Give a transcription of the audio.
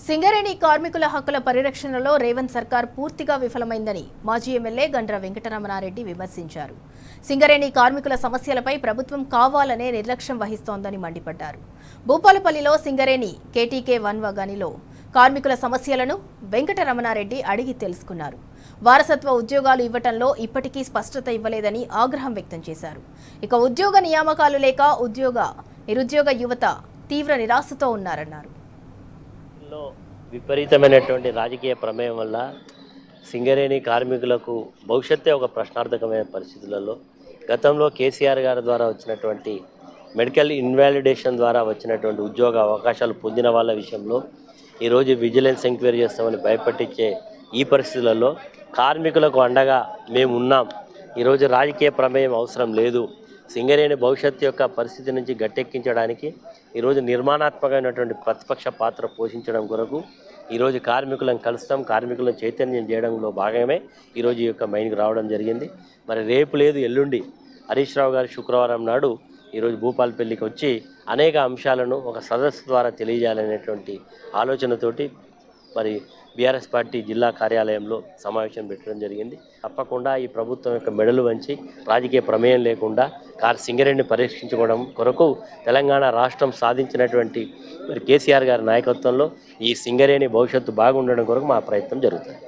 సింగరేణి కార్మికుల హక్కుల పరిరక్షణలో రేవంత్ సర్కార్ పూర్తిగా విఫలమైందని మాజీ ఎమ్మెల్యే గండ్ర వెంకటరమణారెడ్డి విమర్శించారు. సింగరేణి కార్మికుల సమస్యలపై ప్రభుత్వం కావాలనే నిర్లక్ష్యం వహిస్తోందని మండిపడ్డారు. భూపాలపల్లిలో సింగరేణి KTK1 గనిలో కార్మికుల సమస్యలను వెంకటరమణారెడ్డి అడిగి తెలుసుకున్నారు. వారసత్వ ఉద్యోగాలు ఇవ్వటంలో ఇప్పటికీ స్పష్టత ఇవ్వలేదని ఆగ్రహం వ్యక్తం చేశారు. ఇక ఉద్యోగ నియామకాలు లేక నిరుద్యోగ యువత తీవ్ర నిరాశతో ఉన్నారన్నారు. విపరీతమైనటువంటి రాజకీయ ప్రమేయం వల్ల సింగరేణి కార్మికులకు భవిష్యత్తే ఒక ప్రశ్నార్థకమైన పరిస్థితులలో గతంలో కేసీఆర్ గారి ద్వారా వచ్చినటువంటి మెడికల్ ఇన్వాలిడేషన్ ద్వారా వచ్చినటువంటి ఉద్యోగ అవకాశాలు పొందిన వాళ్ళ విషయంలో ఈరోజు విజిలెన్స్ ఎంక్వైరీ చేస్తామని భయపట్టించే ఈ పరిస్థితులలో కార్మికులకు అండగా మేము ఉన్నాం. ఈరోజు రాజకీయ ప్రమేయం అవసరం లేదు. సింగరేణి భవిష్యత్తు యొక్క పరిస్థితి నుంచి గట్టెక్కించడానికి ఈరోజు నిర్మాణాత్మకమైనటువంటి ప్రతిపక్ష పాత్ర పోషించడం కొరకు ఈరోజు కార్మికులను కలుస్తాం, కార్మికులను చైతన్యం చేయడంలో భాగమే ఈరోజు ఈ యొక్క మైన్కి రావడం జరిగింది. మరి రేపు లేదు ఎల్లుండి హరీష్ రావు గారు శుక్రవారం నాడు ఈరోజు భూపాలపల్లికి వచ్చి అనేక అంశాలను ఒక సదస్సు ద్వారా తెలియజేయాలనేటువంటి ఆలోచనతోటి మరి బీఆర్ఎస్ పార్టీ జిల్లా కార్యాలయంలో సమావేశం పెట్టడం జరిగింది. తప్పకుండా ఈ ప్రభుత్వం యొక్క మెడలు వంచి రాజకీయ ప్రమేయం లేకుండా సింగరేణిని పరిరక్షించుకోవడం కొరకు తెలంగాణ రాష్ట్రం సాధించినటువంటి మరి కేసీఆర్ గారి నాయకత్వంలో ఈ సింగరేణి భవిష్యత్తు బాగుండడం కొరకు మా ప్రయత్నం జరుగుతుంది.